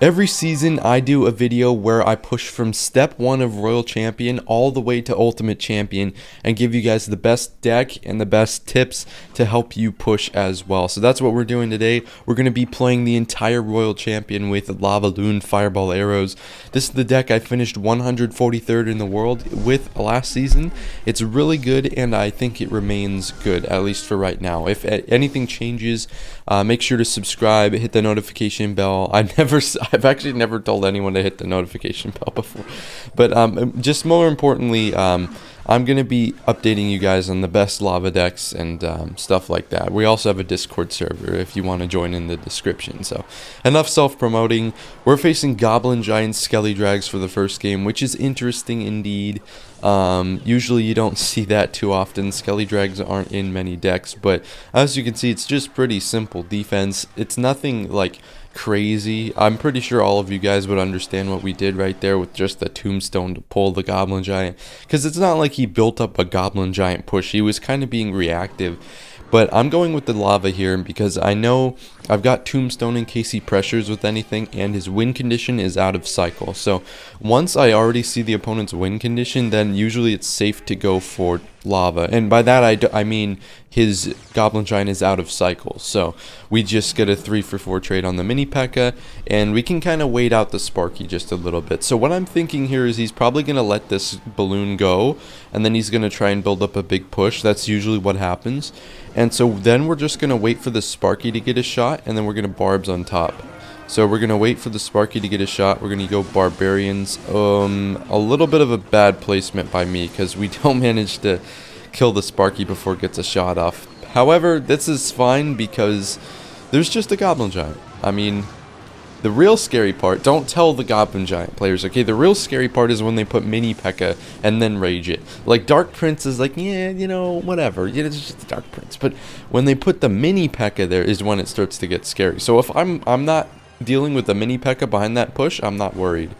Every season I do a video where I push from step 1 of Royal Champion all the way to Ultimate Champion and give you guys the best deck and the best tips to help you push as well. So that's what we're doing today. We're going to be playing the entire Royal Champion with Lavaloon Fireball Arrows. This is the deck I finished 143rd in the world with last season. It's really good and I think it remains good, at least for right now. If anything changes, make sure to subscribe, hit the notification bell. I've actually never told anyone to hit the notification bell before. But just more importantly, I'm going to be updating you guys on the best lava decks and stuff like that. We also have a Discord server if you want to join in the description. So enough self-promoting. We're facing Goblin Giant Skelly Drags for the first game, which is interesting indeed. Usually you don't see that too often. Skelly Drags aren't in many decks, but as you can see, it's just pretty simple defense. It's nothing like crazy. I'm pretty sure all of you guys would understand what we did right there with just the tombstone to pull the Goblin Giant, because it's not like he built up a Goblin Giant push. He was kind of being reactive. But I'm going with the lava here because I know I've got tombstone in case he pressures with anything, and his win condition is out of cycle. So once I already see the opponent's win condition, then usually it's safe to go for lava. And by that I mean his Goblin Giant is out of cycle. So we just get a 3-for-4 trade on the mini P.E.K.K.A. and we can kind of wait out the Sparky just a little bit. So what I'm thinking here is he's probably going to let this balloon go, and then he's going to try and build up a big push. That's usually what happens. And so then we're just going to wait for the Sparky to get a shot, and then we're going to barbs on top. So we're going to wait for the Sparky to get a shot. We're going to go Barbarians. A little bit of a bad placement by me because we don't manage to kill the Sparky before it gets a shot off. However, this is fine because there's just a Goblin Giant. I mean, the real scary part, don't tell the Goblin Giant players, okay? The real scary part is when they put mini P.E.K.K.A. and then rage it. Like, Dark Prince is like, yeah, you know, whatever. Yeah, it's just a Dark Prince. But when they put the mini P.E.K.K.A. there is when it starts to get scary. So if I'm not dealing with the mini P.E.K.K.A. behind that push, I'm not worried.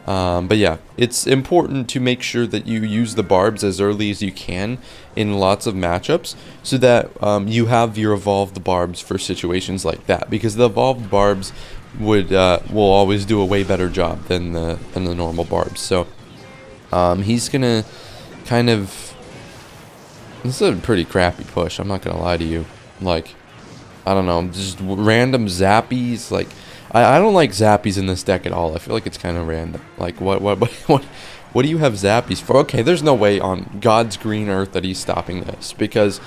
But yeah, it's important to make sure that you use the barbs as early as you can in lots of matchups so that you have your evolved barbs for situations like that, because the evolved barbs will always do a way better job than the normal barbs. So he's gonna kind of, this is a pretty crappy push, I'm not gonna lie to you. Like, I don't know, just random zappies. Like, I don't like zappies in this deck at all. I feel like it's kind of random. Like, what do you have zappies for? Okay, there's no way on God's green earth that he's stopping this, because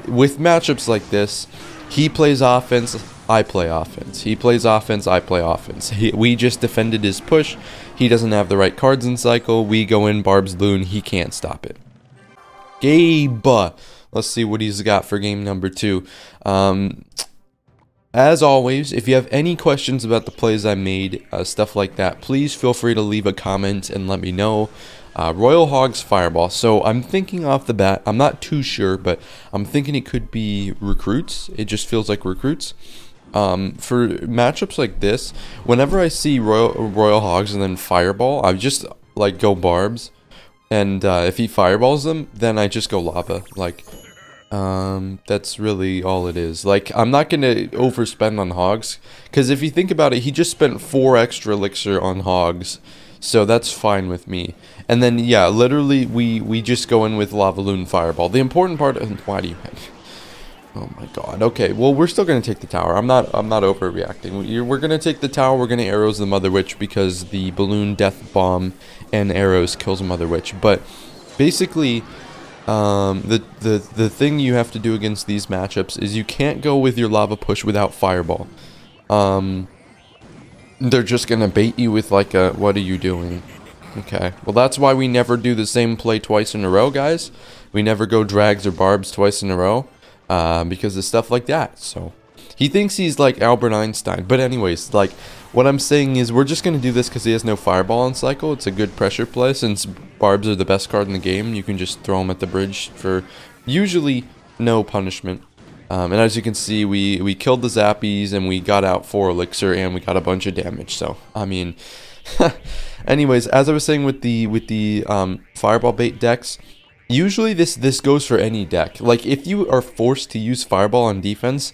with matchups like this, he plays offense, I play offense. He plays offense, I play offense. We just defended his push. He doesn't have the right cards in cycle. We go in Barb's Loon. He can't stop it. Gabe. Let's see what he's got for game number 2. As always, if you have any questions about the plays I made, stuff like that, please feel free to leave a comment and let me know. Royal Hogs Fireball. So I'm thinking off the bat, I'm not too sure, but I'm thinking it could be recruits. It just feels like recruits. For matchups like this, whenever I see Royal Hogs and then Fireball, I just like go barbs. And if he fireballs them, then I just go lava. Like, that's really all it is. Like, I'm not gonna overspend on Hogs, because if you think about it, he just spent 4 extra elixir on Hogs, so that's fine with me. And then yeah, literally we just go in with Lavaloon Fireball. The important part, why do you have, oh my god. Okay, well, we're still gonna take the tower. I'm not overreacting. We're gonna take the tower. We're gonna arrows the Mother Witch because the balloon death bomb and arrows kills Mother Witch. But basically, the thing you have to do against these matchups is you can't go with your lava push without Fireball. They're just gonna bait you with like a, what are you doing? Okay, well, that's why we never do the same play twice in a row, guys. We never go drags or barbs twice in a row, because of stuff like that. So he thinks he's like Albert Einstein. But anyways, like, what I'm saying is we're just going to do this because he has no Fireball on cycle. It's a good pressure play. Since barbs are the best card in the game, you can just throw them at the bridge for usually no punishment. And as you can see, we killed the zappies and we got out 4 elixir and we got a bunch of damage. So, I mean, anyways, as I was saying with the Fireball bait decks, usually this goes for any deck. Like, if you are forced to use Fireball on defense,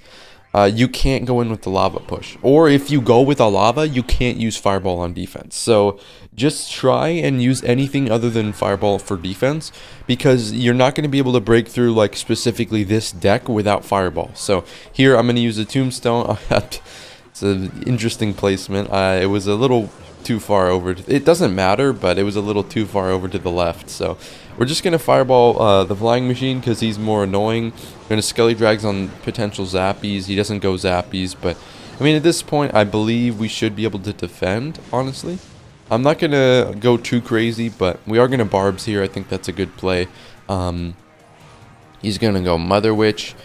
you can't go in with the lava push. Or if you go with a lava, you can't use fireball on defense. So just try and use anything other than fireball for defense, because you're not going to be able to break through like specifically this deck without fireball. So here I'm going to use a tombstone. It's an interesting placement. It was a little too far over. It doesn't matter, but it was a little too far over to the left. So we're just going to fireball the flying machine because he's more annoying. We're going to skelly drags on potential zappies. He doesn't go zappies, but I mean, at this point, I believe we should be able to defend, honestly. I'm not going to go too crazy, but we are going to barbs here. I think that's a good play. He's going to go Mother Witch.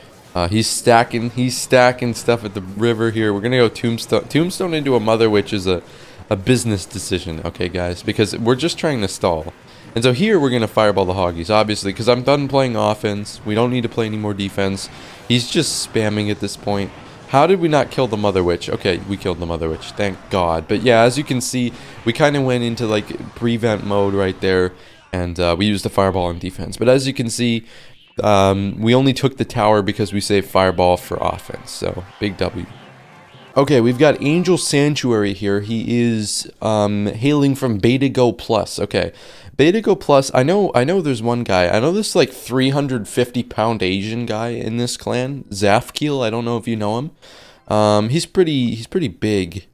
He's stacking stuff at the river here. We're going to go Tombstone. Tombstone into a Mother Witch is a business decision, okay, guys? Because we're just trying to stall. And so here we're going to fireball the Hoggies, obviously, because I'm done playing offense. We don't need to play any more defense. He's just spamming at this point. How did we not kill the Mother Witch? Okay, we killed the Mother Witch, thank God. But yeah, as you can see, we kind of went into like prevent mode right there, and we used the fireball on defense. But as you can see, we only took the tower because we saved fireball for offense. So big W. Okay, we've got Angel Sanctuary here. He is hailing from Beta Go Plus. Okay, Beta Go Plus. I know there's one guy. I know this like 350-pound Asian guy in this clan, Zafkeel. I don't know if you know him. He's pretty big.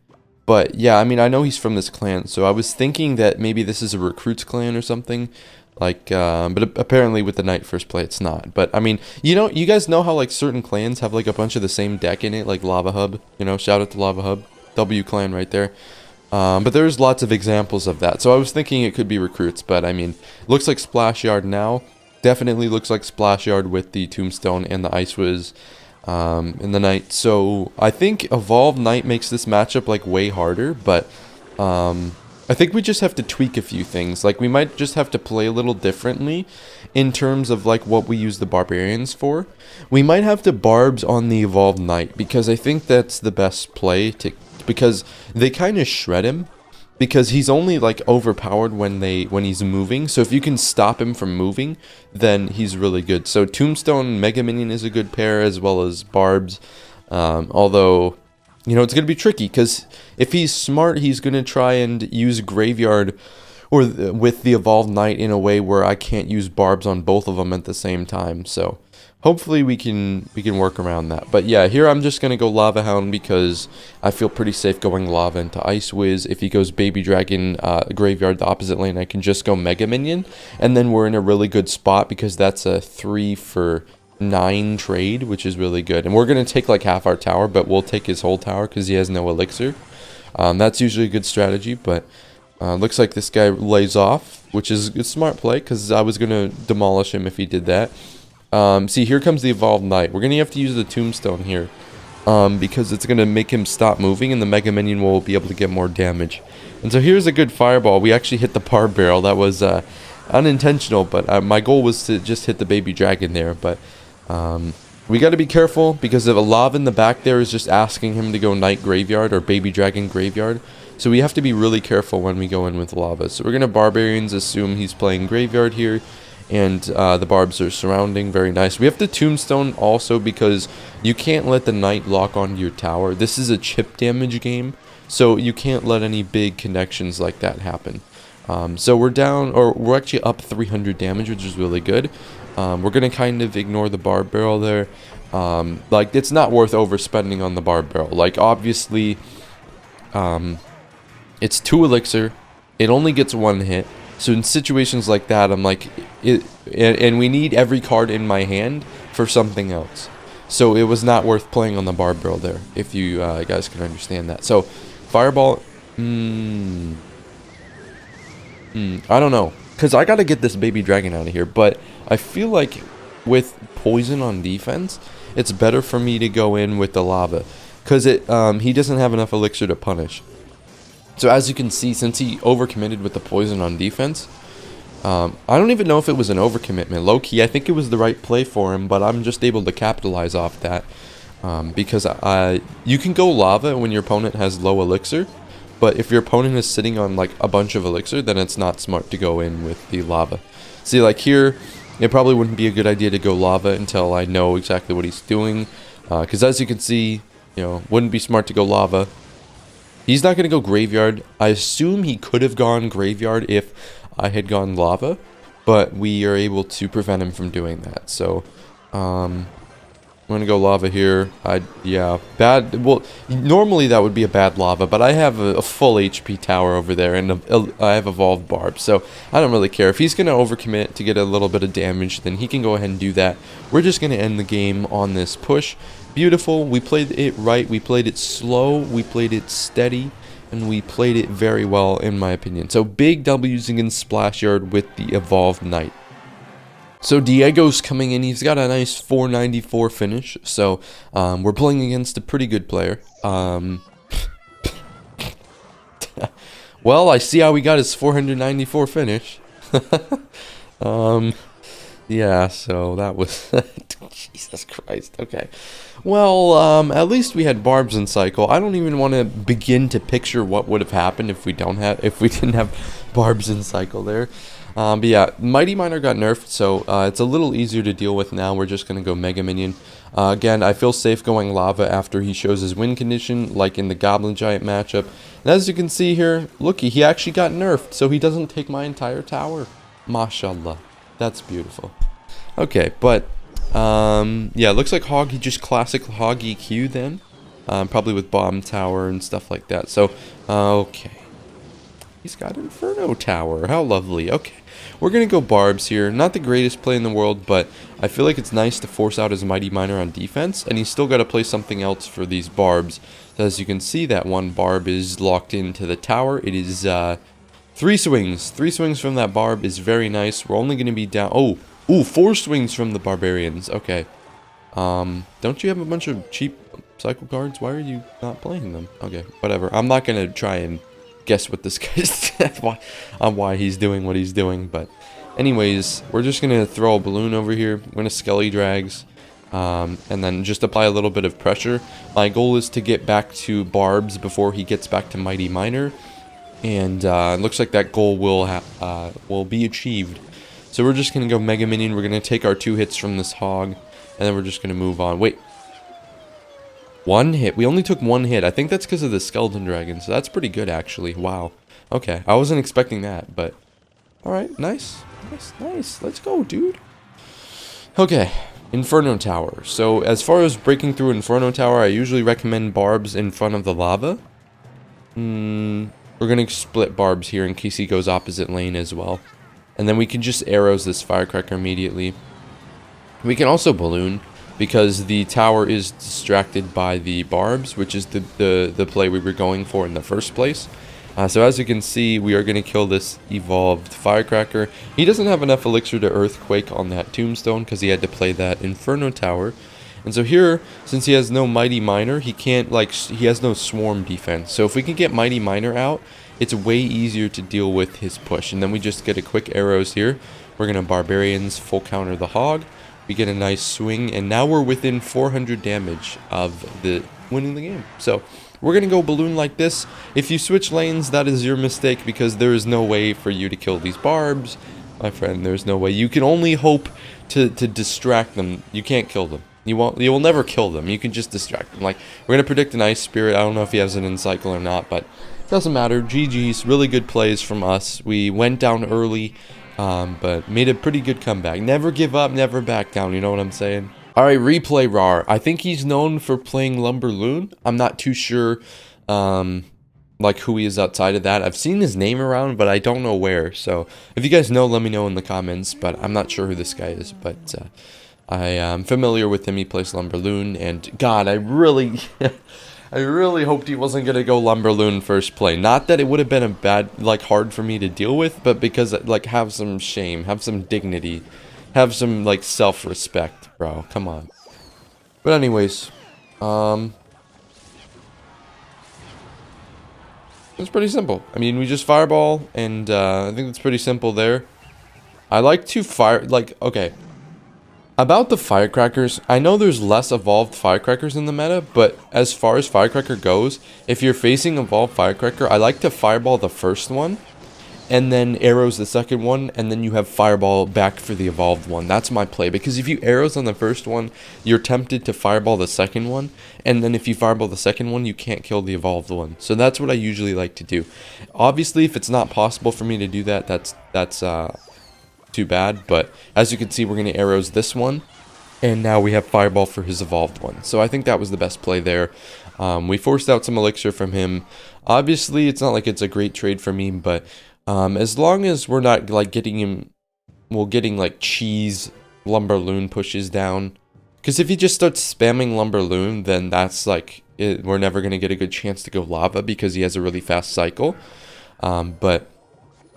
But yeah, I mean, I know he's from this clan, so I was thinking that maybe this is a recruits clan or something. Like, but apparently with the night first play, it's not. But I mean, you guys know how like certain clans have like a bunch of the same deck in it, like Lava Hub. Shout out to Lava Hub, W clan right there. But there's lots of examples of that. So I was thinking it could be recruits, but I mean, looks like Splash Yard now. Definitely looks like Splash Yard with the Tombstone and the Ice Wiz in the night. So I think Evolved Knight makes this matchup like way harder, but I think we just have to tweak a few things. Like, we might just have to play a little differently in terms of, like, what we use the Barbarians for. We might have to Barbs on the Evolved Knight, because I think that's the best play, because they kind of shred him, because he's only, like, overpowered when he's moving. So if you can stop him from moving, then he's really good. So Tombstone Mega Minion is a good pair, as well as Barbs, although it's going to be tricky, because if he's smart, he's going to try and use Graveyard or with the Evolved Knight in a way where I can't use Barbs on both of them at the same time. So hopefully we can work around that. But yeah, here I'm just going to go Lava Hound because I feel pretty safe going Lava into Ice Wiz. If he goes Baby Dragon Graveyard the opposite lane, I can just go Mega Minion. And then we're in a really good spot because that's a 3-for-9 trade, which is really good. And we're going to take like half our tower, but we'll take his whole tower because he has no elixir. That's usually a good strategy, but looks like this guy lays off, which is a smart play because I was going to demolish him if he did that. See, here comes the Evolved Knight. We're going to have to use the Tombstone here because it's going to make him stop moving, and the Mega Minion will be able to get more damage. And so here's a good fireball. We actually hit the Barb Barrel. That was unintentional, but my goal was to just hit the Baby Dragon there, but we got to be careful because if a Lava in the back there is just asking him to go Knight Graveyard or Baby Dragon Graveyard. So we have to be really careful when we go in with Lava. So we're going to Barbarians, assume he's playing Graveyard here. And the Barbs are surrounding. Very nice. We have the Tombstone also because you can't let the Knight lock onto your tower. This is a chip damage game. So you can't let any big connections like that happen. So we're down, or we're actually up 300 damage, which is really good. We're going to kind of ignore the Barb Barrel there. Like, it's not worth overspending on the Barb Barrel. Like, obviously, it's 2 elixir. It only gets 1 hit. So in situations like that, I'm like, and we need every card in my hand for something else. So it was not worth playing on the Barb Barrel there, if you guys can understand that. So, Fireball, I don't know. Because I got to get this Baby Dragon out of here. But I feel like with Poison on defense, it's better for me to go in with the Lava. Because he doesn't have enough elixir to punish. So as you can see, since he overcommitted with the Poison on defense, I don't even know if it was an overcommitment. Low-key, I think it was the right play for him, but I'm just able to capitalize off that. Because you can go Lava when your opponent has low elixir, but if your opponent is sitting on like a bunch of elixir, then it's not smart to go in with the Lava. See, like here, it probably wouldn't be a good idea to go Lava until I know exactly what he's doing. Because as you can see, you know, wouldn't be smart to go lava. He's not going to go graveyard. I assume he could have gone graveyard if I had gone lava, but we are able to prevent him from doing that. So, I'm going to go lava here. Yeah, bad. Well, normally that would be a bad lava, but I have a full HP tower over there, and I have evolved barbs, so I don't really care. If he's going to overcommit to get a little bit of damage, then he can go ahead and do that. We're just going to end the game on this push. Beautiful. We played it right. We played it slow. We played it steady. And we played it very well, in my opinion. So, big W's against Splash Yard with the Evolved Knight. So, Diego's coming in. He's got a nice 494 finish. So, we're playing against a pretty good player. Well, I see how he got his 494 finish. Yeah, so that was... Jesus Christ, okay. Well, at least we had barbs in cycle. I don't even want to begin to picture what would have happened if we didn't have barbs in cycle there. But yeah, Mighty Miner got nerfed, so it's a little easier to deal with now. We're just going to go Mega Minion. Again, I feel safe going Lava after he shows his win condition, like in the Goblin Giant matchup. And as you can see here, looky, he actually got nerfed, so he doesn't take my entire tower. Mashallah. That's beautiful. Okay, but... yeah, looks like Hog, he just classic Hog EQ then. Probably with Bomb Tower and stuff like that. So, okay. He's got Inferno Tower. How lovely. Okay. We're going to go Barbs here. Not the greatest play in the world, but I feel like it's nice to force out his Mighty Miner on defense. And he's still got to play something else for these Barbs. So as you can see, that one Barb is locked into the tower. It is, 3 swings. 3 swings from that Barb is very nice. We're only going to be down... Ooh, 4 swings from the Barbarians. Okay. Don't you have a bunch of cheap cycle cards? Why are you not playing them? Okay, whatever. I'm not going to try and guess what this guy's... why he's doing what he's doing, but... Anyways, we're just going to throw a balloon over here. We're going to Skelly Drags. And then just apply a little bit of pressure. My goal is to get back to Barbs before he gets back to Mighty Miner. And it looks like that goal will be achieved. So we're just going to go Mega Minion. We're going to take our 2 hits from this Hog. And then we're just going to move on. Wait. 1 hit. We only took 1 hit. I think that's because of the Skeleton Dragon. So that's pretty good, actually. Wow. Okay. I wasn't expecting that, but... Alright. Nice. Nice. Nice. Let's go, dude. Okay. Inferno Tower. So as far as breaking through Inferno Tower, I usually recommend Barbs in front of the lava. We're going to split Barbs here in case he goes opposite lane as well. And then we can just arrows this Firecracker immediately. We can also balloon, because the tower is distracted by the Barbs, which is the play we were going for in the first place. So as you can see, we are going to kill this evolved Firecracker. He doesn't have enough Elixir to Earthquake on that Tombstone, because he had to play that Inferno Tower. And so here, since he has no Mighty Miner, he can't, like, he has no Swarm defense. So if we can get Mighty Miner out, it's way easier to deal with his push. And then we just get a quick arrows here. We're going to Barbarians full counter the Hog. We get a nice swing. And now we're within 400 damage of the winning the game. So we're going to go Balloon like this. If you switch lanes, that is your mistake, because there is no way for you to kill these Barbs. My friend, there's no way. You can only hope to distract them. You can't kill them. You will never kill them. You can just distract them. Like, we're going to predict an Ice Spirit. I don't know if he has it in cycle or not, but doesn't matter. GG's. Really good plays from us. We went down early, but made a pretty good comeback. Never give up, never back down. You know what I'm saying? Alright, replay RAR. I think he's known for playing Lumber Loon. I'm not too sure, like, who he is outside of that. I've seen his name around, but I don't know where. So, if you guys know, let me know in the comments. But I'm not sure who this guy is. But, I am familiar with him. He plays Lumber Loon. And, God, I really... I really hoped he wasn't going to go Lumber Loon first play. Not that it would have been a bad, like, hard for me to deal with, but because, like, have some shame, have some dignity, have some, like, self-respect, bro. Come on. But anyways, it's pretty simple. I mean, we just fireball, and I think it's pretty simple there. I like to fire, like, okay. About the Firecrackers, I know there's less evolved Firecrackers in the meta, but as far as Firecracker goes, if you're facing evolved Firecracker, I like to fireball the first one, and then arrows the second one, and then you have fireball back for the evolved one. That's my play, because if you arrows on the first one, you're tempted to fireball the second one, and then if you fireball the second one, you can't kill the evolved one. So that's what I usually like to do. Obviously, if it's not possible for me to do that, that's too bad, but as you can see, we're going to arrows this one, and now we have fireball for his evolved one. So I think that was the best play there. We forced out some elixir from him. Obviously, it's not like it's a great trade for me, but as long as we're not like getting like cheese Lumber Loon pushes down, because if he just starts spamming Lumber Loon, then that's like we're never going to get a good chance to go lava because he has a really fast cycle. But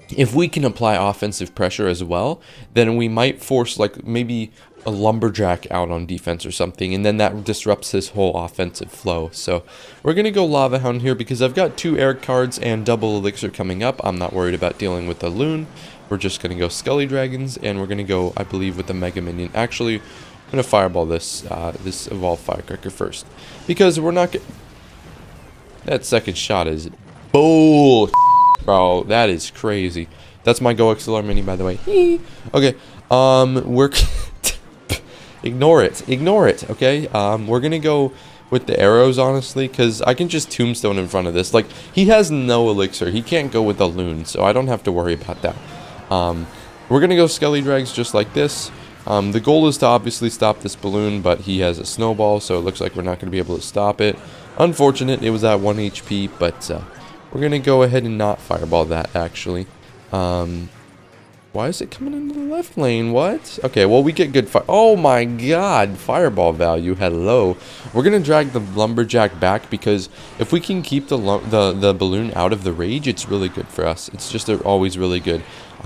if we can apply offensive pressure as well, then we might force like maybe a lumberjack out on defense or something, and then that disrupts his whole offensive flow. So we're gonna go lava hound here because I've got 2 air cards and double elixir coming up. I'm not worried about dealing with the loon. We're just gonna go skelly dragons, and we're gonna go, I believe, with the mega minion. Actually, I'm gonna fireball this this evolved firecracker first, because we're not that second shot is bull, bro. That is crazy. That's my Go XLR mini, by the way. Okay, we're ignore it, okay? We're gonna go with the arrows, honestly, because I can just tombstone in front of this. Like, he has no elixir. He can't go with the loon, so I don't have to worry about that. We're gonna go skelly drags just like this. The goal is to obviously stop this balloon, but he has a snowball, so it looks like we're not gonna be able to stop it. Unfortunate, it was at 1 HP, but we're gonna go ahead and not fireball that, actually. Why is it coming into the left lane? What? Okay, well, we get good fire. Oh my god, fireball value. Hello. We're going to drag the lumberjack back because if we can keep the balloon out of the rage, it's really good for us. It's just always really good.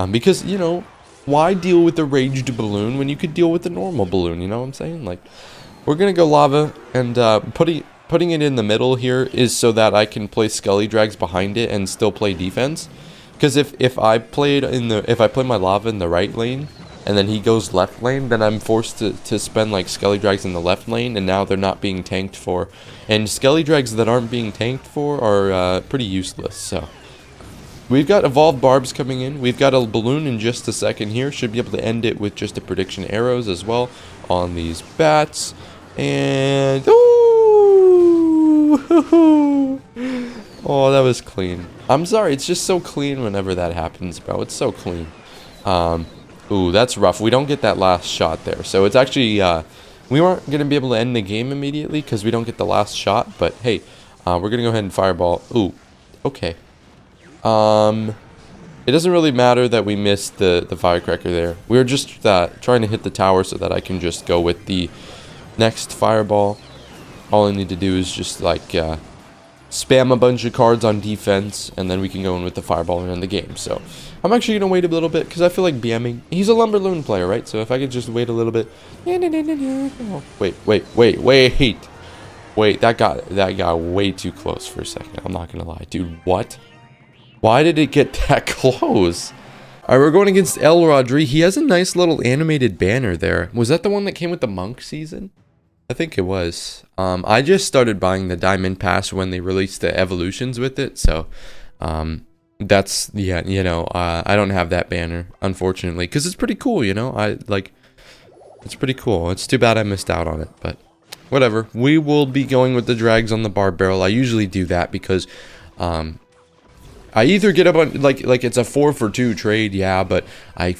Because, you know, why deal with the raged balloon when you could deal with the normal balloon? You know what I'm saying? Like, we're going to go lava, and putting it in the middle here is so that I can play skelly drags behind it and still play defense. Because if I play my lava in the right lane and then he goes left lane, then I'm forced to spend like skelly drags in the left lane, and now they're not being tanked for. And skelly drags that aren't being tanked for are pretty useless. So we've got evolved barbs coming in. We've got a balloon in just a second here. Should be able to end it with just a prediction arrows as well on these bats. And ooh, oh, that was clean. I'm sorry, it's just so clean whenever that happens, bro. It's so clean. Ooh, that's rough. We don't get that last shot there. So it's actually, we weren't going to be able to end the game immediately because we don't get the last shot. But hey, we're going to go ahead and fireball. Ooh, okay. It doesn't really matter that we missed the firecracker there. We were just trying to hit the tower so that I can just go with the next fireball. All I need to do is just like spam a bunch of cards on defense, and then we can go in with the fireball and end the game. So I'm actually going to wait a little bit because I feel like BMing. He's a Lumber Loon player, right? So if I could just wait a little bit. Oh, wait, that got way too close for a second. I'm not going to lie. Dude, what? Why did it get that close? Alright, we're going against Rodri. He has a nice little animated banner there. Was that the one that came with the monk season? I think it was. I just started buying the diamond pass when they released the evolutions with it, so that's, yeah, you know, I don't have that banner, unfortunately, because it's pretty cool, you know. It's pretty cool. It's too bad I missed out on it, but whatever. We will be going with the drags on the bar barrel. I usually do that because I either get up on like it's a 4-for-2 trade, yeah, but I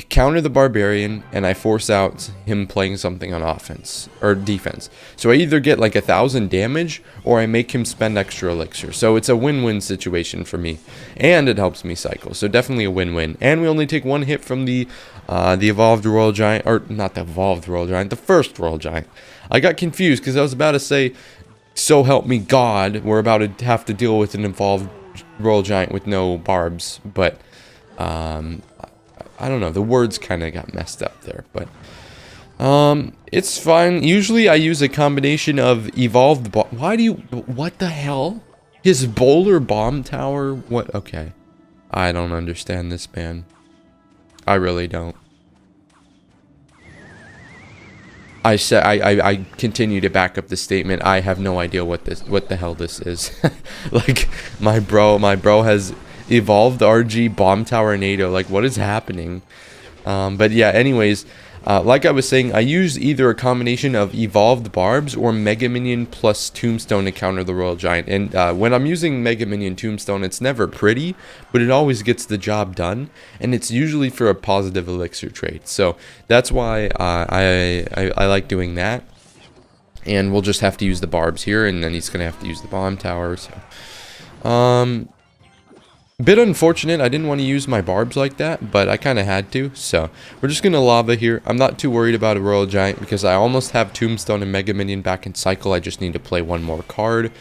counter the barbarian and I force out him playing something on offense or defense. So I either get like 1,000 damage or I make him spend extra elixir. So it's a win-win situation for me, and it helps me cycle. So definitely a win-win. And we only take 1 hit from the evolved royal giant, or not the evolved royal giant, the first royal giant. I got confused because I was about to say, so help me God, we're about to have to deal with an evolved royal giant with no barbs, but I don't know, the words kind of got messed up there, but it's fine. Usually I use a combination of evolved what the hell? His bowler bomb tower? What? Okay. I don't understand this, man. I really don't. I continue to back up the statement. I have no idea what the hell this is. Like, my bro has evolved RG bomb tower NATO. Like, what is happening? But yeah, anyways, like I was saying, I use either a combination of evolved barbs or Mega Minion plus Tombstone to counter the Royal Giant. And when I'm using Mega Minion Tombstone, it's never pretty, but it always gets the job done, and it's usually for a positive elixir trade. So that's why I like doing that. And we'll just have to use the barbs here, and then he's gonna have to use the bomb tower. So, bit unfortunate, I didn't want to use my barbs like that, but I kind of had to, so we're just going to lava here. I'm not too worried about a Royal Giant because I almost have Tombstone and Mega Minion back in cycle. I just need to play one more card.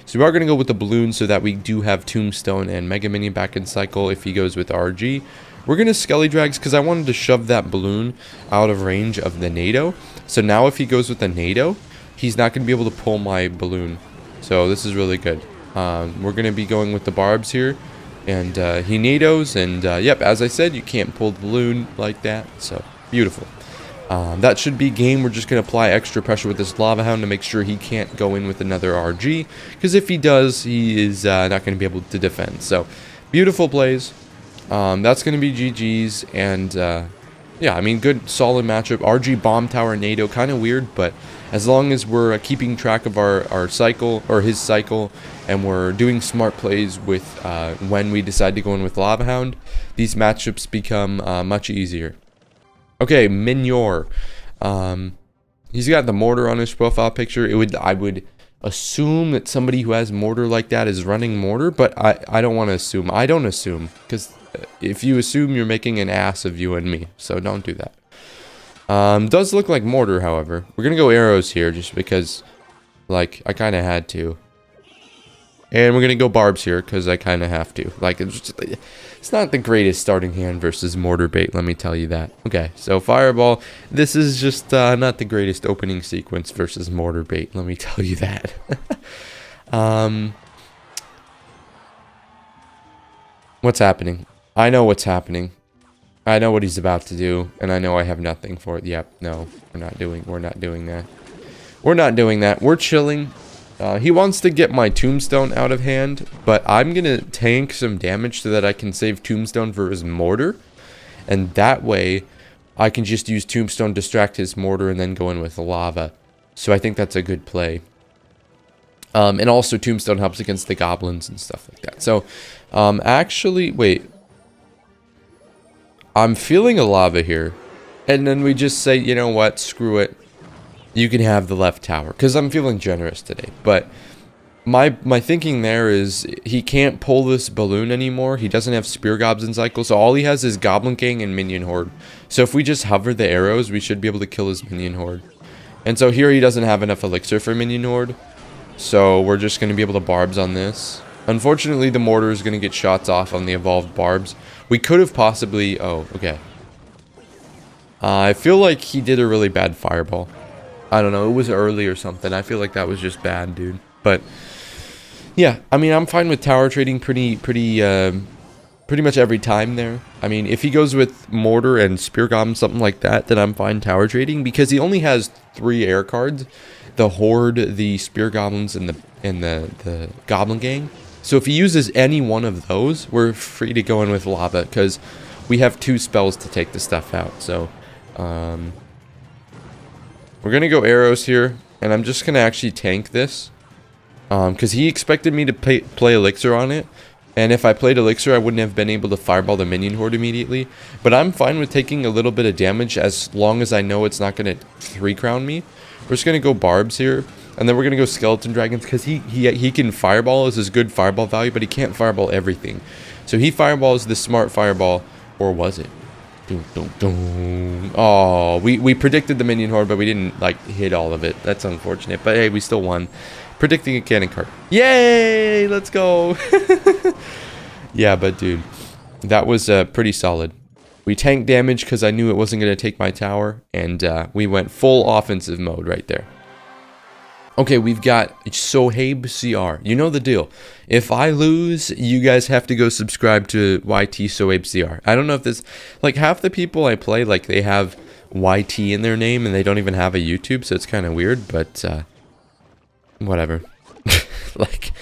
So we are going to go with the Balloon so that we do have Tombstone and Mega Minion back in cycle if he goes with RG. We're going to Skelly Drags because I wanted to shove that Balloon out of range of the NATO. So now if he goes with the NATO, he's not going to be able to pull my Balloon. So this is really good. We're going to be going with the barbs here. And he NATOs, and yep, as I said, you can't pull the Balloon like that, so beautiful. That should be game. We're just going to apply extra pressure with this Lava Hound to make sure he can't go in with another RG, because if he does, he is not going to be able to defend. So, beautiful plays. That's going to be GG's, and yeah, I mean, good, solid matchup. RG Bomb Tower NATO, kind of weird, but as long as we're keeping track of our cycle, or his cycle, and we're doing smart plays with when we decide to go in with Lava Hound, these matchups become much easier. Okay, Minyor. He's got the mortar on his profile picture. I would assume that somebody who has mortar like that is running mortar, but I don't want to assume. I don't assume, because if you assume, you're making an ass of you and me, so don't do that. Does look like mortar, however. We're gonna go arrows here just because, like, I kind of had to. And we're gonna go barbs here because I kind of have to. Like, it's not the greatest starting hand versus mortar bait, let me tell you that. Okay, so fireball. This is just not the greatest opening sequence versus mortar bait, let me tell you that. What's happening? I know what's happening. I know what he's about to do, and I know I have nothing for it. Yep, no, we're not doing that. We're not doing that. We're chilling. He wants to get my Tombstone out of hand, but I'm going to tank some damage so that I can save Tombstone for his mortar. And that way, I can just use Tombstone, distract his mortar, and then go in with the lava. So I think that's a good play. And also Tombstone helps against the goblins and stuff like that. So, actually, wait. I'm feeling a lava here. And then we just say, you know what, screw it. You can have the left tower. Because I'm feeling generous today. But my thinking there is he can't pull this balloon anymore. He doesn't have spear gobs in cycle. So all he has is goblin gang and minion horde. So if we just hover the arrows, we should be able to kill his minion horde. And so here he doesn't have enough elixir for minion horde. So we're just going to be able to barbs on this. Unfortunately, the mortar is going to get shots off on the evolved barbs. We could have possibly... Oh, okay. I feel like he did a really bad fireball. I don't know. It was early or something. I feel like that was just bad, dude. But, yeah. I mean, I'm fine with tower trading pretty much every time there. I mean, if he goes with mortar and spear goblin, something like that, then I'm fine tower trading. Because he only has 3 air cards. The horde, the spear goblins, and the goblin gang. So if he uses any one of those, we're free to go in with lava. Because we have 2 spells to take the stuff out. So, we're going to go arrows here, and I'm just going to actually tank this. Because he expected me to play elixir on it. And if I played elixir, I wouldn't have been able to fireball the minion horde immediately. But I'm fine with taking a little bit of damage as long as I know it's not going to 3-crown me. We're just going to go barbs here. And then we're going to go skeleton dragons because he can fireball as his good fireball value, but he can't fireball everything. So he fireballs the smart fireball, or was it? Oh, we predicted the minion horde, but we didn't like hit all of it. That's unfortunate, but hey, we still won. Predicting a cannon card. Yay! Let's go. Yeah, but dude, that was pretty solid. We tanked damage because I knew it wasn't going to take my tower, and we went full offensive mode right there. Okay, we've got Sohaib CR. You know the deal. If I lose, you guys have to go subscribe to YT Sohaib CR. I don't know if this... Like, half the people I play, like, they have YT in their name, and they don't even have a YouTube, so it's kind of weird, but, whatever. Like,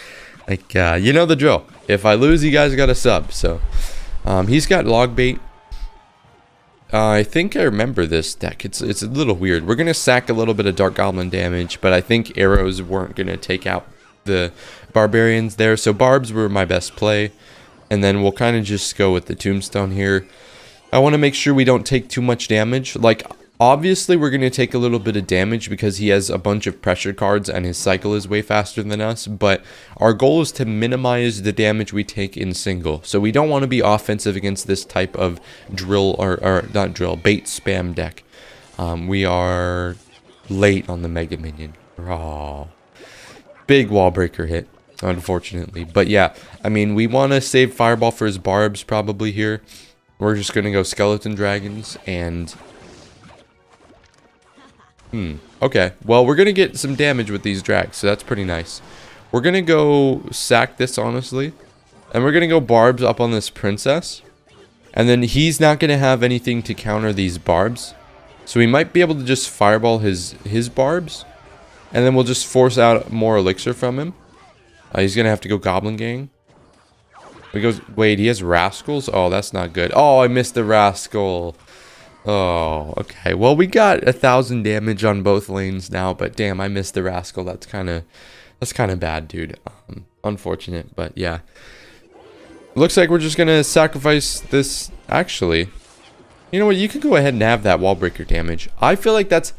Like, you know the drill. If I lose, you guys got a sub. So, he's got log bait. I think I remember this deck. It's a little weird. We're gonna sack a little bit of Dark Goblin damage, but I think arrows weren't gonna take out the barbarians there. So barbs were my best play, and then we'll kind of just go with the tombstone here. I want to make sure we don't take too much damage. Like, obviously we're going to take a little bit of damage because he has a bunch of pressure cards and his cycle is way faster than us, but our goal is to minimize the damage we take in single. So we don't want to be offensive against this type of drill, or not drill, bait spam deck. We are late on the Mega Minion. Oh, big wall breaker hit, unfortunately. But yeah, I mean, we want to save Fireball for his barbs probably here. We're just going to go Skeleton Dragons and... Okay. Well, we're going to get some damage with these drags, so that's pretty nice. We're going to go sack this, honestly. And we're going to go barbs up on this princess. And then he's not going to have anything to counter these barbs. So we might be able to just fireball his barbs. And then we'll just force out more elixir from him. He's going to have to go Goblin Gang. He goes, wait, he has rascals? Oh, that's not good. Oh, I missed the rascal. Oh, okay. Well, we got 1,000 damage on both lanes now, but damn, I missed the rascal. That's kind of bad, dude. Unfortunate, but yeah. Looks like we're just gonna sacrifice this. Actually, you know what? You can go ahead and have that wall breaker damage. I feel like that's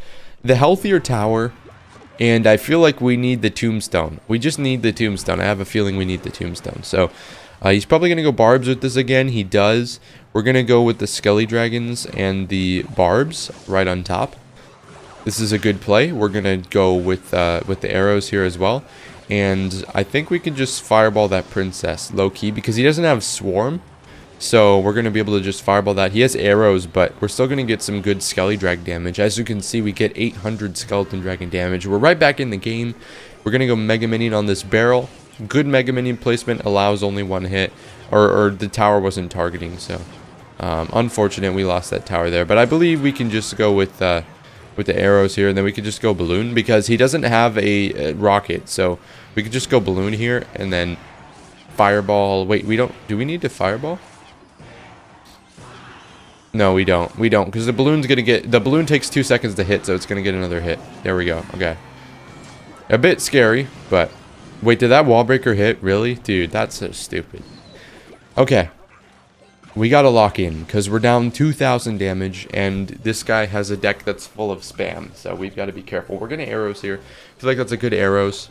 the healthier tower, and I feel like we need the tombstone. We just need the tombstone. I have a feeling we need the tombstone. So. He's probably going to go barbs with this again. He does. We're going to go with the Skelly Dragons and the barbs right on top. This is a good play. We're going to go with the arrows here as well. And I think we can just fireball that princess low-key because he doesn't have swarm. So we're going to be able to just fireball that. He has arrows, but we're still going to get some good Skelly Drag damage. As you can see, we get 800 Skeleton Dragon damage. We're right back in the game. We're going to go Mega Minion on this barrel. Good Mega Minion placement allows only one hit, or the tower wasn't targeting, so unfortunate we lost that tower there. But I believe we can just go with the arrows here, and then we could just go balloon because he doesn't have a rocket, so we could just go balloon here and then fireball. Wait, we don't. Do we need to fireball? No, we don't. We don't, because the balloon's gonna get. The balloon takes 2 seconds to hit, so it's gonna get another hit. There we go. Okay. A bit scary, but. Wait, did that wall breaker hit? Really? Dude, that's so stupid. Okay. We gotta lock in, because we're down 2,000 damage, and this guy has a deck that's full of spam, so we've got to be careful. We're gonna arrows here. I feel like that's a good arrows.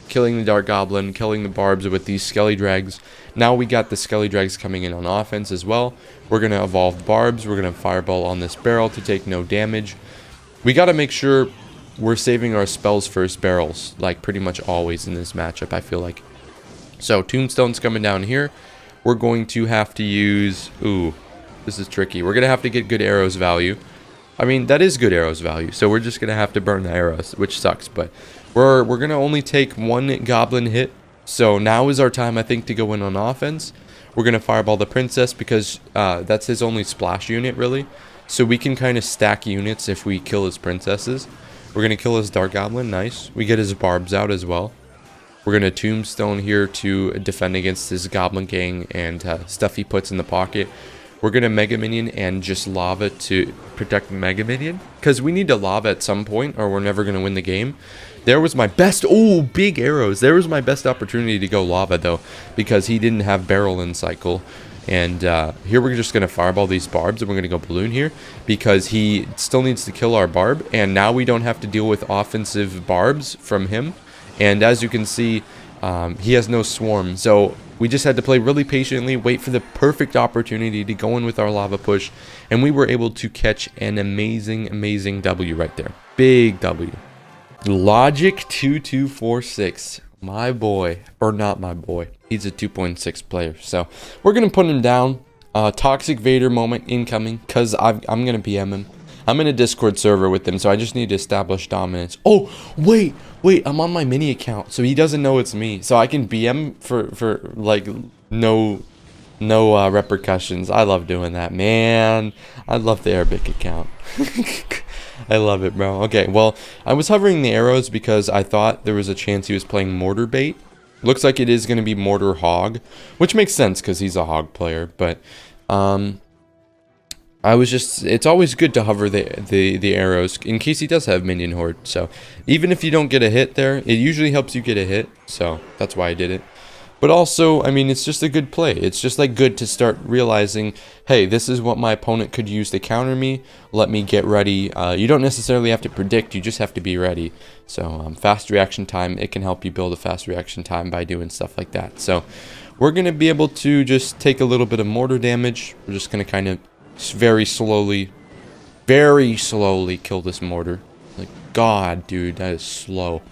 Killing the Dark Goblin, killing the barbs with these Skelly Drags. Now we got the Skelly Drags coming in on offense as well. We're gonna evolve barbs. We're gonna fireball on this barrel to take no damage. We gotta make sure we're saving our spells for his barrels, like pretty much always in this matchup, I feel like. So, Tombstone's coming down here. We're going to have to use... Ooh, this is tricky. We're going to have to get good arrows value. I mean, that is good arrows value, so we're just going to have to burn the arrows, which sucks. But we're going to only take one goblin hit. So, now is our time, I think, to go in on offense. We're going to fireball the princess because that's his only splash unit, really. So, we can kind of stack units if we kill his princesses. We're going to kill his Dark Goblin. Nice. We get his barbs out as well. We're going to tombstone here to defend against his Goblin Gang and stuff he puts in the pocket. We're going to Mega Minion and just lava to protect Mega Minion. Because we need to lava at some point or we're never going to win the game. There was my best... Oh, big arrows. There was my best opportunity to go lava, though. Because he didn't have barrel in cycle. And here we're just going to fireball these barbs, and we're going to go balloon here because he still needs to kill our barb, and now we don't have to deal with offensive barbs from him. And as you can see, he has no swarm, so we just had to play really patiently, wait for the perfect opportunity to go in with our lava push, and we were able to catch an amazing W right there. Big W. Logic 2246. My boy, or not my boy. He's a 2.6 player, so we're gonna put him down. Toxic Vader moment incoming, cause I'm gonna PM him. I'm in a Discord server with him, so I just need to establish dominance. Oh, wait, I'm on my mini account, so he doesn't know it's me, so I can BM for like no repercussions. I love doing that, man. I love the Arabic account. I love it, bro. Okay, well, I was hovering the arrows because I thought there was a chance he was playing Mortar Bait. Looks like it is going to be Mortar Hog, which makes sense because he's a hog player. But it's always good to hover the arrows in case he does have minion horde. So even if you don't get a hit there, it usually helps you get a hit. So that's why I did it. But also, I mean, it's just a good play. It's just like good to start realizing, hey, this is what my opponent could use to counter me. Let me get ready. You don't necessarily have to predict. You just have to be ready. So fast reaction time, it can help you build a fast reaction time by doing stuff like that. So we're going to be able to just take a little bit of mortar damage. We're just going to kind of very slowly kill this mortar. Like, God, dude, that is slow.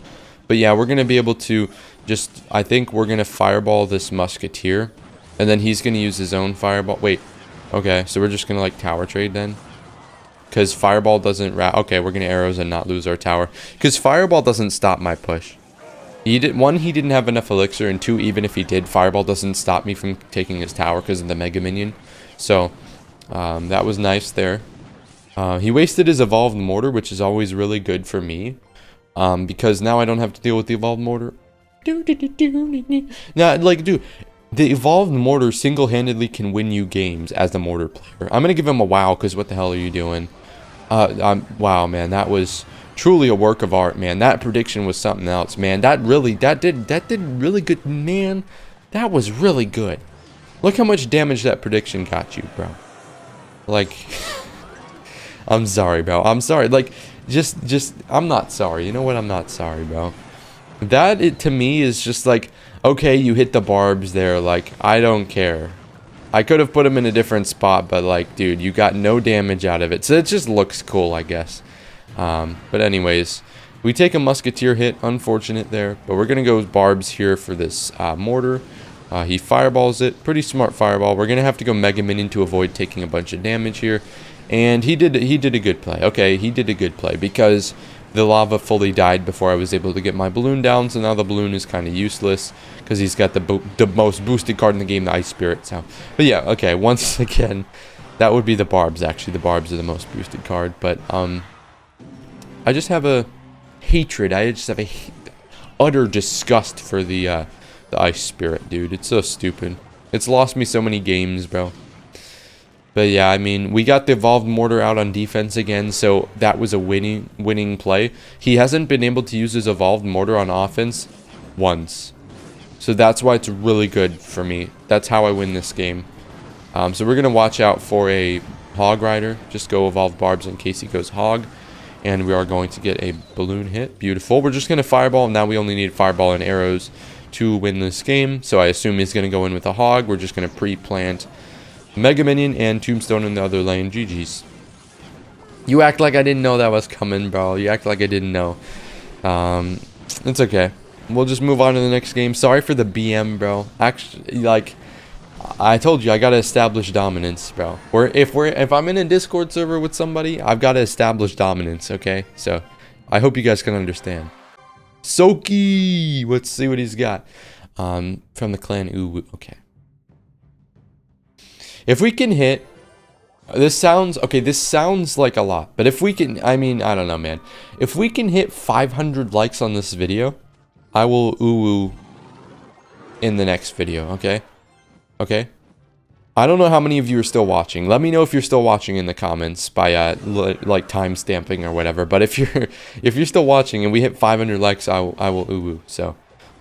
But yeah, we're going to be able to just, I think we're going to fireball this musketeer. And then he's going to use his own fireball. Wait, okay, so we're just going to like tower trade then. Because fireball doesn't, okay, we're going to arrows and not lose our tower. Because fireball doesn't stop my push. He didn't have enough elixir. And 2, even if he did, fireball doesn't stop me from taking his tower because of the mega minion. So that was nice there. He wasted his evolved mortar, which is always really good for me. Because now I don't have to deal with the evolved mortar. Now, like, dude, the evolved mortar single-handedly can win you games as the mortar player. I'm gonna give him a wow, because what the hell are you doing? Wow, man, that was truly a work of art, man. That prediction was something else, man. That did really good, man. That was really good. Look how much damage that prediction got you, bro. Like, I'm sorry, bro. I'm sorry. Like, I'm not sorry. You know what? I'm not sorry, bro. That, to me, is just like, okay, you hit the barbs there. Like, I don't care. I could have put him in a different spot, but, like, dude, you got no damage out of it. So it just looks cool, I guess. But anyways, we take a musketeer hit. Unfortunate there. But we're going to go with barbs here for this mortar. He fireballs it. Pretty smart fireball. We're going to have to go Mega Minion to avoid taking a bunch of damage here. And he did a good play. Okay, he did a good play because the lava fully died before I was able to get my balloon down. So now the balloon is kind of useless because he's got the most boosted card in the game, the Ice Spirit. So, but yeah, okay, once again, that would be the barbs. Actually, the barbs are the most boosted card. But I just have a hatred. I just have a utter disgust for the Ice Spirit, dude. It's so stupid. It's lost me so many games, bro. But yeah, I mean, we got the evolved mortar out on defense again, so that was a winning play. He hasn't been able to use his evolved mortar on offense once. So that's why it's really good for me. That's how I win this game. So we're going to watch out for a hog rider. Just go evolved barbs in case he goes hog. And we are going to get a balloon hit. Beautiful. We're just going to fireball. Now we only need fireball and arrows to win this game. So I assume he's going to go in with a hog. We're just going to pre-plant Mega Minion and Tombstone in the other lane. GG's. You act like I didn't know that was coming, bro. You act like I didn't know. It's okay. We'll just move on to the next game. Sorry for the BM, bro. Actually, like, I told you, I gotta establish dominance, bro. If I'm in a Discord server with somebody, I've gotta establish dominance, okay? So, I hope you guys can understand. Soki! Let's see what he's got. From the clan Uwu. Okay. If we can hit, this sounds like a lot, but if we can, I mean, I don't know, man. If we can hit 500 likes on this video, I will Uwu in the next video, okay? Okay? I don't know how many of you are still watching. Let me know if you're still watching in the comments by like time stamping or whatever. But if you're still watching and we hit 500 likes, I will Uwu. So,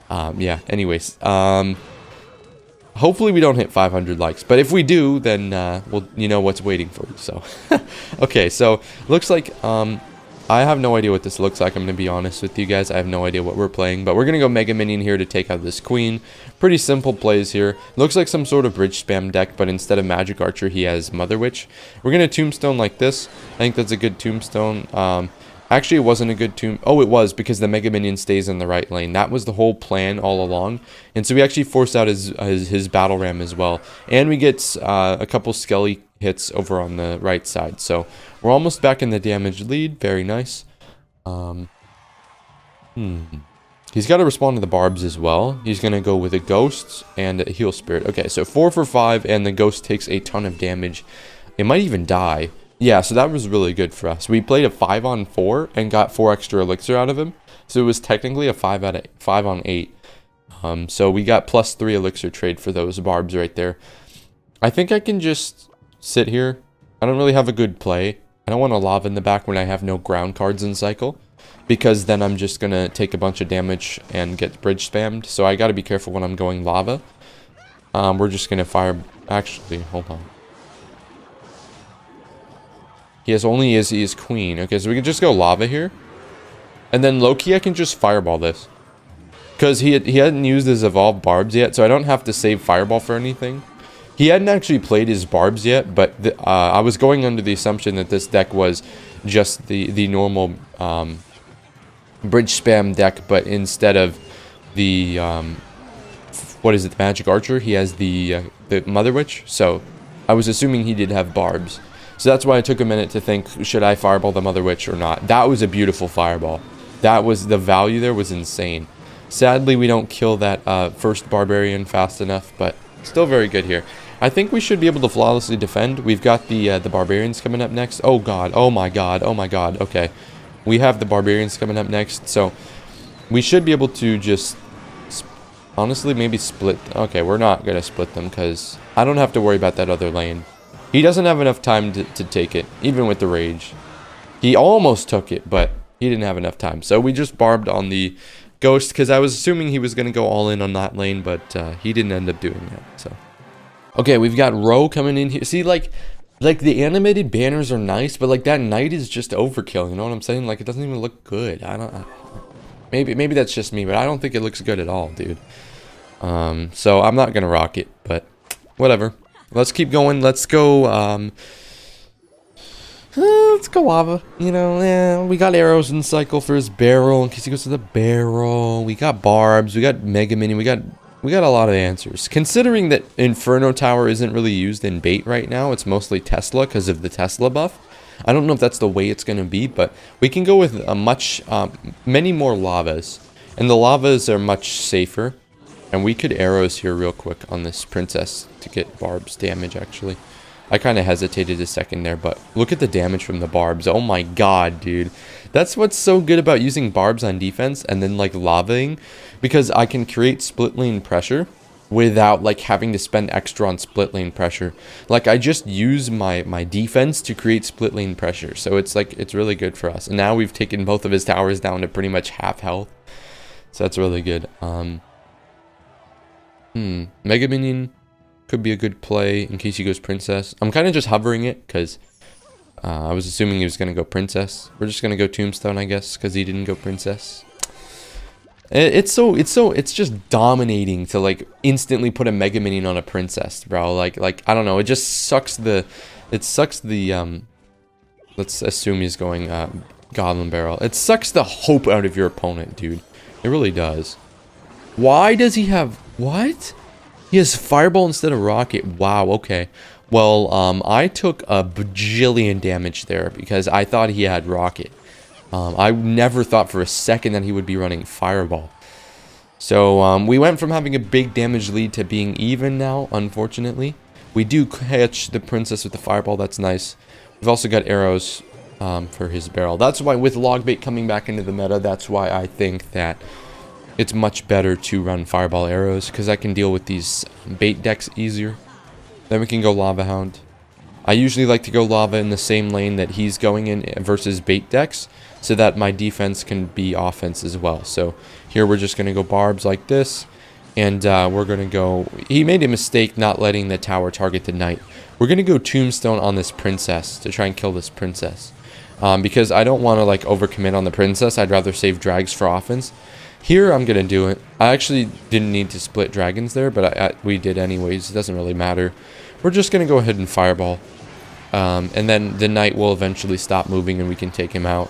yeah. Anyways, hopefully we don't hit 500 likes, but if we do, then you know what's waiting for you. So, okay, so looks like I have no idea what this looks like. I'm gonna be honest with you guys. I have no idea what we're playing, but we're gonna go Mega Minion here to take out this queen. Pretty simple plays here. Looks like some sort of bridge spam deck, but instead of Magic Archer, he has Mother Witch. We're gonna Tombstone like this. I think that's a good Tombstone. Actually, it wasn't a good tomb. Oh, it was, because the Mega Minion stays in the right lane. That was the whole plan all along. And so we actually forced out his Battle Ram as well. And we get a couple Skelly hits over on the right side. So we're almost back in the damage lead. Very nice. He's got to respond to the barbs as well. He's going to go with a Ghost and a Heal Spirit. Okay, so 4 for 5, and the Ghost takes a ton of damage. It might even die. Yeah, so that was really good for us. We played a 5-on-4 and got 4 extra elixir out of him. So it was technically a 5 on 8. So we got +3 elixir trade for those barbs right there. I think I can just sit here. I don't really have a good play. I don't want to lava in the back when I have no ground cards in cycle, because then I'm just going to take a bunch of damage and get bridge spammed. So I got to be careful when I'm going lava. We're just going to fire... Actually, hold on. He has only his queen. Okay, so we can just go lava here. And then low-key, I can just fireball this. Because he hadn't used his evolved barbs yet, so I don't have to save fireball for anything. He hadn't actually played his barbs yet, but I was going under the assumption that this deck was just the normal bridge spam deck, but instead of the what is it, the magic archer, he has the mother witch. So I was assuming he did have barbs. So that's why I took a minute to think, should I fireball the mother witch or not? That was a beautiful fireball. That was, the value there was insane. Sadly, we don't kill that first barbarian fast enough, but still very good here. I think we should be able to flawlessly defend. We've got the barbarians coming up next. Oh god, oh my god, oh my god. Okay, we have the barbarians coming up next, so we should be able to just honestly maybe split. Okay, we're not gonna split them because I don't have to worry about that other lane. He doesn't have enough time to take it, even with the rage. He almost took it, but he didn't have enough time. So we just barbed on the ghost because I was assuming he was going to go all in on that lane, but he didn't end up doing that. So okay, we've got Ro coming in here. See, like the animated banners are nice, but like that knight is just overkill. You know what I'm saying? Like it doesn't even look good. Maybe that's just me, but I don't think it looks good at all, dude. So I'm not gonna rock it, but whatever. Let's keep going. Let's go. Let's go lava. You know, yeah, we got arrows in cycle for his barrel in case he goes to the barrel. We got barbs. We got mega mini. We got a lot of answers. Considering that Inferno Tower isn't really used in bait right now, it's mostly Tesla because of the Tesla buff. I don't know if that's the way it's going to be, but we can go with a many more lavas, and the lavas are much safer. And we could arrows here real quick on this princess to get barbs damage, actually. I kind of hesitated a second there, but look at the damage from the barbs. Oh my god, dude. That's what's so good about using barbs on defense and then like lavaing, because I can create split lane pressure without like having to spend extra on split lane pressure. Like I just use my defense to create split lane pressure. So it's like, it's really good for us. And now we've taken both of his towers down to pretty much half health. So that's really good. Mega Minion could be a good play in case he goes Princess. I'm kind of just hovering it because I was assuming he was going to go Princess. We're just going to go Tombstone, I guess, because he didn't go Princess. It's just dominating to like instantly put a Mega Minion on a Princess, bro. Like I don't know. It just sucks the let's assume he's going Goblin Barrel. It sucks the hope out of your opponent, dude. It really does. Why does he have... What? He has Fireball instead of Rocket. Wow, okay. Well, I took a bajillion damage there because I thought he had Rocket. I never thought for a second that he would be running Fireball. So, we went from having a big damage lead to being even now, unfortunately. We do catch the Princess with the Fireball. That's nice. We've also got arrows for his barrel. That's why with Logbait coming back into the meta, that's why I think that it's much better to run Fireball arrows, because I can deal with these bait decks easier. Then we can go Lava Hound. I usually like to go Lava in the same lane that he's going in versus bait decks, so that my defense can be offense as well. So here we're just going to go Barbs like this, and we're going to go... He made a mistake not letting the tower target the knight. We're going to go Tombstone on this Princess to try and kill this Princess. Because I don't want to like overcommit on the Princess. I'd rather save drags for offense. Here, I'm going to do it. I actually didn't need to split dragons there, but we did anyways. It doesn't really matter. We're just going to go ahead and Fireball. And then the knight will eventually stop moving and we can take him out.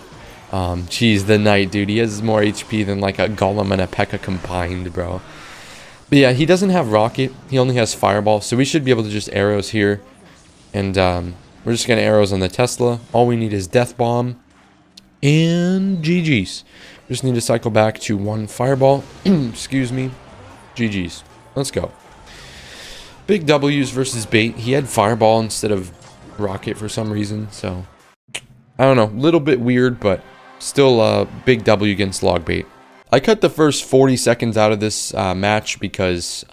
Geez, the knight, dude. He has more HP than like a Golem and a P.E.K.K.A combined, bro. But yeah, he doesn't have Rocket. He only has Fireball. So we should be able to just arrows here. And we're just going to arrows on the Tesla. All we need is Death Bomb. And GG's. Just need to cycle back to one Fireball. Excuse me. GG's. Let's go. Big W's versus bait. He had Fireball instead of Rocket for some reason. So, I don't know. A little bit weird, but still a big W against Logbait. I cut the first 40 seconds out of this match because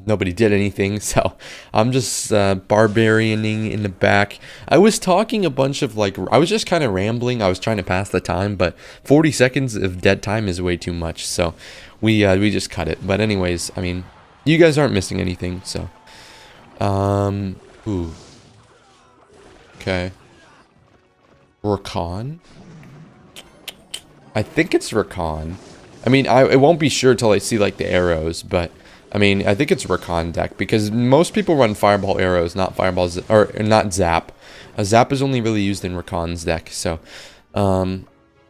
nobody did anything, so I'm just barbarianing in the back. I was talking a bunch of, like, I was just kind of rambling. I was trying to pass the time, but 40 seconds of dead time is way too much, so we just cut it. But anyways, I mean, you guys aren't missing anything, so. Ooh. Okay. Recon? I think it's Recon. I mean, it won't be sure till I see, like, the arrows, but, I mean, I think it's Recon deck, because most people run Fireball arrows, not Fireballs, or not Zap. A Zap is only really used in Recon's deck, so,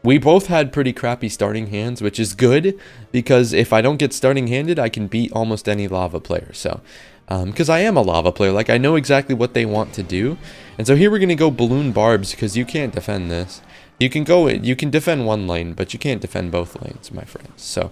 we both had pretty crappy starting hands, which is good, because if I don't get starting handed, I can beat almost any lava player, so, because I am a lava player, like, I know exactly what they want to do, and so here we're going to go Balloon Barbs, because you can't defend this. You can defend one lane, but you can't defend both lanes, my friends. So,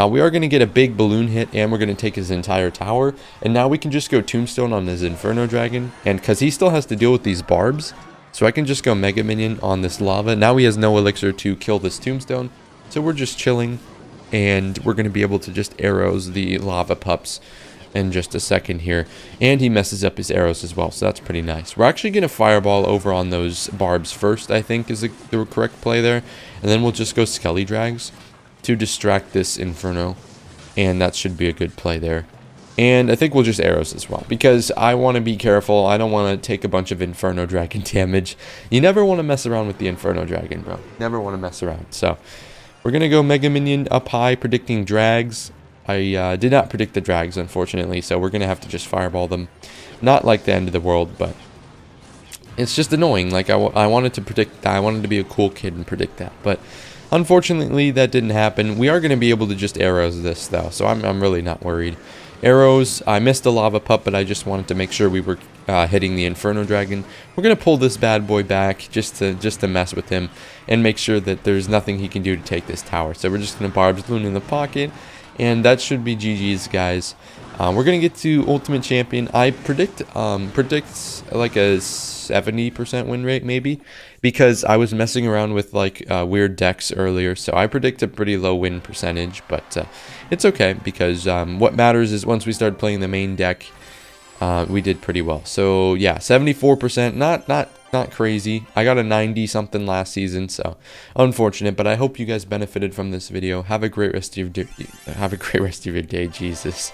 we are going to get a big balloon hit, and we're going to take his entire tower. And now we can just go Tombstone on his Inferno Dragon. And because he still has to deal with these barbs, so I can just go Mega Minion on this lava. Now he has no elixir to kill this Tombstone. So we're just chilling, and we're going to be able to just arrows the lava pups in just a second here, and he messes up his arrows as well, so that's pretty nice. We're actually going to fireball over on those barbs first, I think is the correct play there, and then we'll just go Skelly Drags to distract this Inferno, and that should be a good play there. And I think we'll just arrows as well, because I want to be careful. I don't want to take a bunch of Inferno Dragon damage. You never want to mess around with the Inferno Dragon, bro. Never want to mess around. So we're going to go Mega Minion up high, predicting drags. I did not predict the drags, unfortunately, so we're going to have to just fireball them. Not like the end of the world, but it's just annoying. Like, I wanted to predict that. I wanted to be a cool kid and predict that, but unfortunately, that didn't happen. We are going to be able to just arrows this, though, so I'm really not worried. Arrows, I missed the lava pup, but I just wanted to make sure we were hitting the Inferno Dragon. We're going to pull this bad boy back just to mess with him and make sure that there's nothing he can do to take this tower. So we're just going to Barb's Loon in the pocket. And that should be GG's, guys. We're going to get to Ultimate Champion. I predicts like a 70% win rate, maybe. Because I was messing around with, like, weird decks earlier. So I predict a pretty low win percentage. But it's okay, because what matters is once we start playing the main deck, we did pretty well. So, yeah, 74%. Not crazy. I got a 90 something last season, so unfortunate, but I hope you guys benefited from this video. Have a great rest of your day. Jesus.